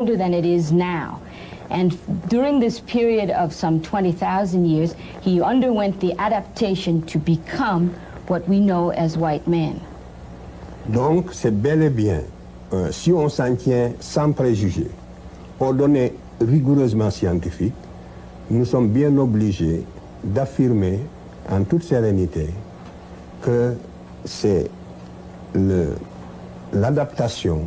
older than it is now. And during this period of some 20,000 years, he underwent the adaptation to become what we know as white men. Donc, c'est bel et bien, si on s'en tient sans préjugés, aux données rigoureusement scientifiques, nous sommes bien obligés d'affirmer en toute sérénité que c'est l'adaptation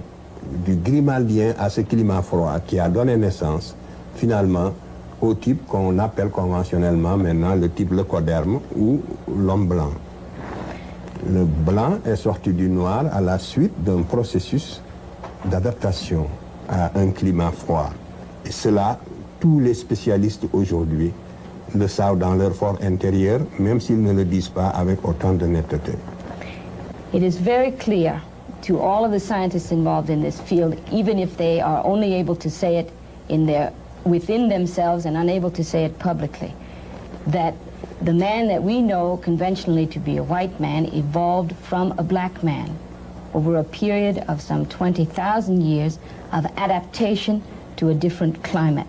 du grimaldien à ce climat froid qui a donné naissance finalement au type qu'on appelle conventionnellement maintenant le type leucoderme ou l'homme blanc. Le blanc est sorti du noir à la suite d'un processus d'adaptation à un climat froid. Et cela, tous les spécialistes aujourd'hui le savent dans leur fort intérieur, même s'ils ne le disent pas avec autant de netteté. It is very clear to all of the scientists involved in this field, even if they are only able to say it within themselves and unable to say it publicly, that the man that we know conventionally to be a white man evolved from a black man over a period of some 20,000 years of adaptation to a different climate.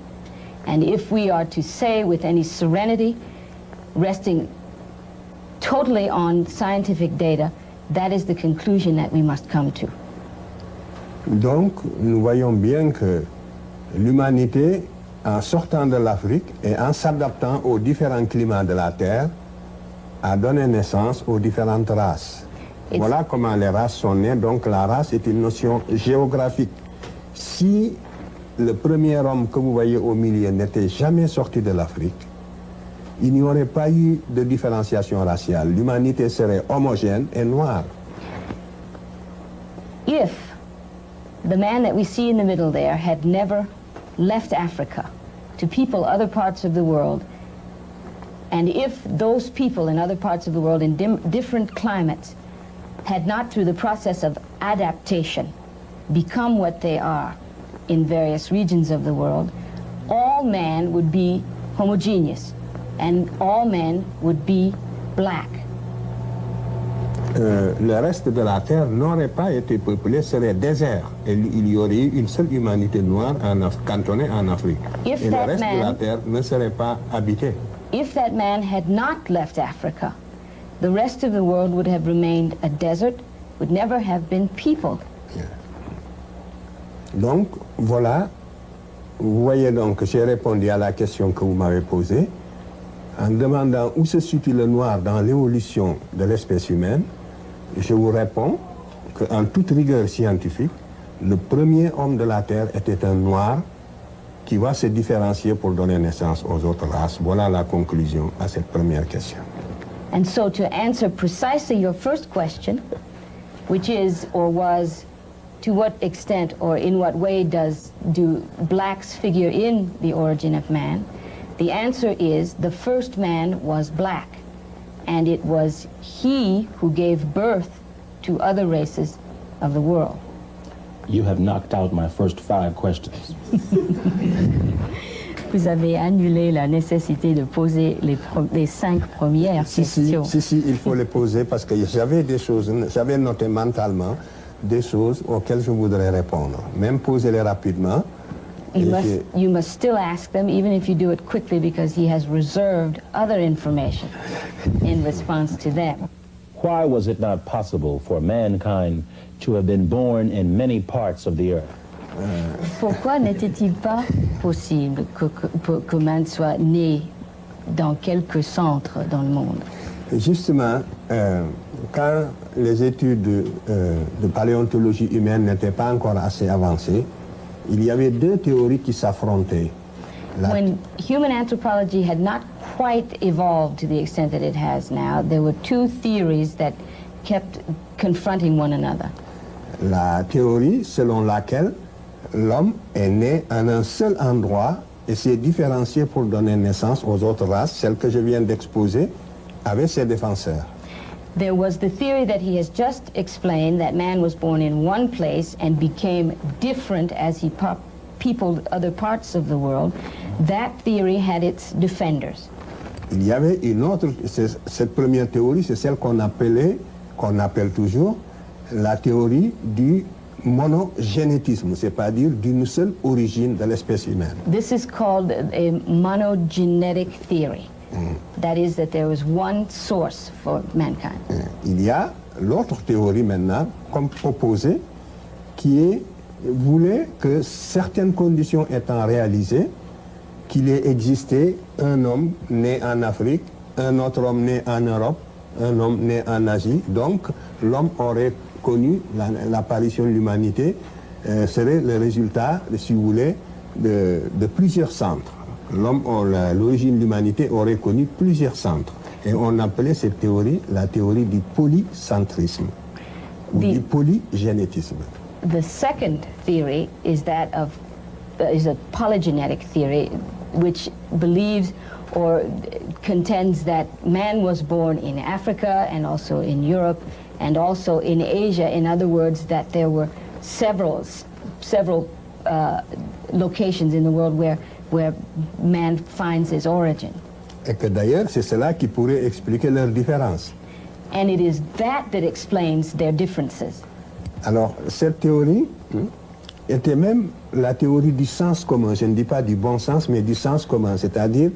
And if we are to say with any serenity, resting totally on scientific data, that is the conclusion that we must come to. Donc, nous voyons bien que l'humanité, en sortant de l'Afrique et en s'adaptant aux différents climats de la Terre, a donné naissance aux différentes races. Voilà comment les races sont nées. Donc, la race est une notion géographique. Si le premier homme que vous voyez au milieu n'était jamais sorti de l'Afrique, il n'y aurait pas eu de différenciation raciale. L'humanité serait homogène et noire. If the man that we see in the middle there had never left Africa to people other parts of the world, and if those people in other parts of the world in different climates had not, through the process of adaptation, become what they are in various regions of the world, all men would be homogeneous, and all men would be black. Le reste de la Terre n'aurait pas été peuplé, serait désert. Et il y aurait eu une seule humanité noire cantonnée en Afrique. Et le reste de la Terre ne serait pas habité. If that man had not left Africa, the rest of the world would have remained a desert, would never have been peopled. Yeah. Donc, voilà. Vous voyez donc que j'ai répondu à la question que vous m'avez posée en demandant où se situe le noir dans l'évolution de l'espèce humaine. Je vous réponds qu'en toute rigueur scientifique, le premier homme de la Terre était un noir qui va se différencier pour donner naissance aux autres races. Voilà la conclusion à cette première question. And so to answer precisely your first question, which is or was, to what extent or in what way do blacks figure in the origin of man, the answer is the first man was black. And it was he who gave birth to other races of the world. You have knocked out my first 5 questions. Vous avez annulé la nécessité de poser les 5 premières questions. Si, il faut les poser parce que j'avais noté mentalement des choses auxquelles je voudrais répondre. Même poser-les rapidement. You must still ask them, even if you do it quickly, because he has reserved other information in response to them. Why was it not possible for mankind to have been born in many parts of the earth? Pourquoi n'était-il pas possible que man soit né dans quelques centres dans le monde? Justement, quand les études de paléontologie humaine n'étaient pas encore assez avancées, il y avait 2 théories qui s'affrontaient. When human anthropology had not quite evolved to the extent that it has now, there were 2 theories that kept confronting one another. La théorie selon laquelle l'homme est né en un seul endroit et s'est différencié pour donner naissance aux autres races, celle que je viens d'exposer, avait ses défenseurs. There was the theory that he has just explained, that man was born in one place and became different as he peopled other parts of the world. That theory had its defenders. Il y avait une autre, cette première théorie, c'est celle qu'on appelle toujours la théorie du monogénétisme, c'est-à-dire d'une seule origine de l'espèce humaine. This is called a monogenetic theory. That is, that there was one source for mankind. Il y a l'autre théorie maintenant, comme proposée, qui voulait que certaines conditions étant réalisées, qu'il ait existé un homme né en Afrique, un autre homme né en Europe, un homme né en Asie. Donc, l'homme aurait connu l'apparition de l'humanité, serait le résultat, si vous voulez, de plusieurs centres. L'origine de l'humanité aurait connu plusieurs centres. Et on appelait cette théorie la théorie du polycentrisme, ou du polygénétisme. The second theory is that is a polygenetic theory, which believes or contends that man was born in Africa and also in Europe and also in Asia. In other words, that there were several locations in the world where man finds his origin. Et que d'ailleurs, c'est cela qui pourrait expliquer leurs différences. And it is that explains their differences. Alors, cette théorie était même la théorie du sens commun. Je ne dis pas du bon sens, mais du sens commun. C'est-à-dire,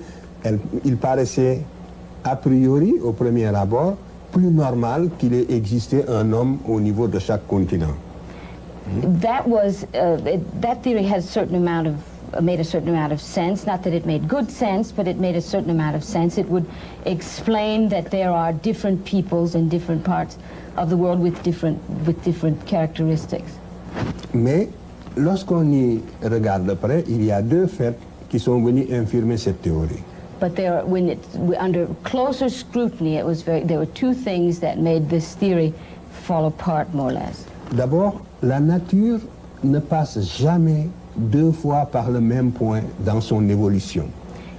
il paraissait a priori, au premier abord, plus normal qu'il ait existé un homme au niveau de chaque continent. That theory has made a certain amount of sense. Not that it made good sense, but it made a certain amount of sense. It would explain that there are different peoples in different parts of the world with different characteristics. Mais lorsqu'on y regarde de près, il y a deux faits qui sont venus infirmer cette théorie. But under closer scrutiny, there were two things that made this theory fall apart more or less. D'abord, la nature ne passe jamais deux fois par le même point dans son évolution.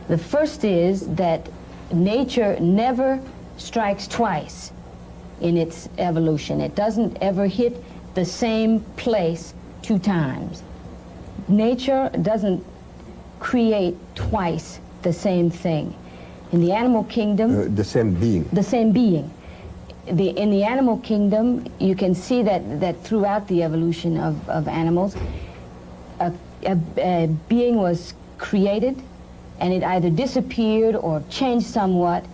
The first is that nature never strikes twice in its evolution. It doesn't ever hit the same place two times. Nature doesn't create twice the same thing. In the animal kingdom... the same being. The same being. In the animal kingdom, you can see that throughout the evolution of animals, a being was created, and it either disappeared or changed somewhat,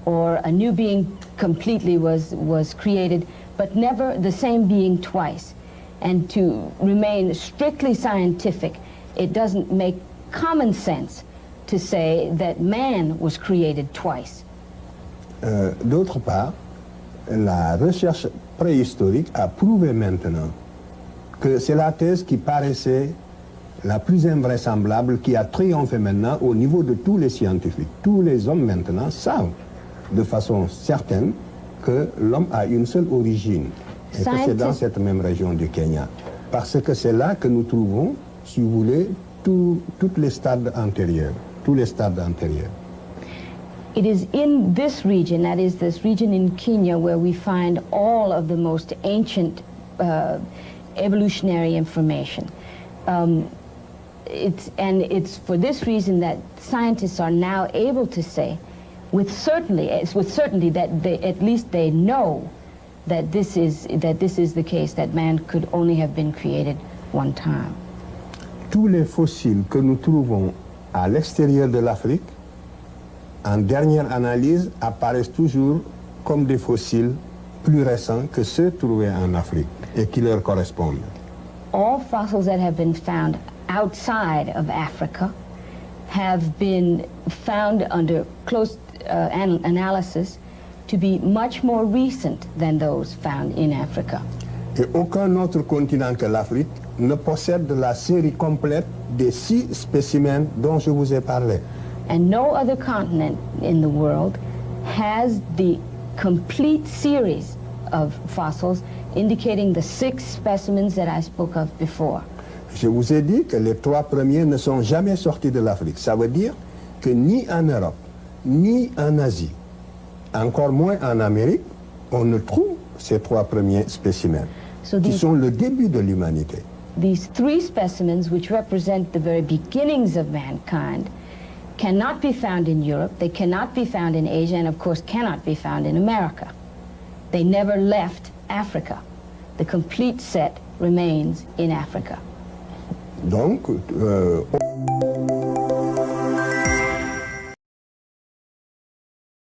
or a new being completely was created, but never the same being twice. And to remain strictly scientific, it doesn't make common sense to say that man was created twice. D'autre part, la recherche préhistorique a prouvé maintenant que c'est la thèse qui paraissait la plus invraisemblable, qui a triomphé maintenant au niveau de tous les scientifiques. Tous les hommes maintenant savent de façon certaine que l'homme a une seule origine, et que c'est dans cette même région du Kenya. Parce que c'est là que nous trouvons, si vous voulez, tous les stades antérieurs. Tous les stades antérieurs. It is in this region, that is this region in Kenya, where we find all of the most ancient evolutionary information. It's for this reason that scientists are now able to say, with certainty that at least they know that this is the case, that man could only have been created one time. Tous les fossiles que nous trouvons à l'extérieur de l'Afrique, en dernière analyse, apparaissent toujours comme des fossiles plus récents que ceux trouvés en Afrique et qui leur correspondent. All fossils that have been found outside of Africa have been found under close analysis to be much more recent than those found in Africa. Et aucun autre continent que l'Afrique ne possède la série complète des 6 spécimens dont je vous ai parlé. And no other continent in the world has the complete series of fossils indicating the 6 specimens that I spoke of before. Je vous ai dit que les 3 premiers ne sont jamais sortis de l'Afrique. Ça veut dire que ni en Europe, ni en Asie, encore moins en Amérique, on ne trouve ces 3 premiers spécimens, qui sont le début de l'humanité. These 3 specimens, which represent the very beginnings of mankind, cannot be found in Europe, they cannot be found in Asia, and of course cannot be found in America. They never left Africa. The complete set remains in Africa. Donc,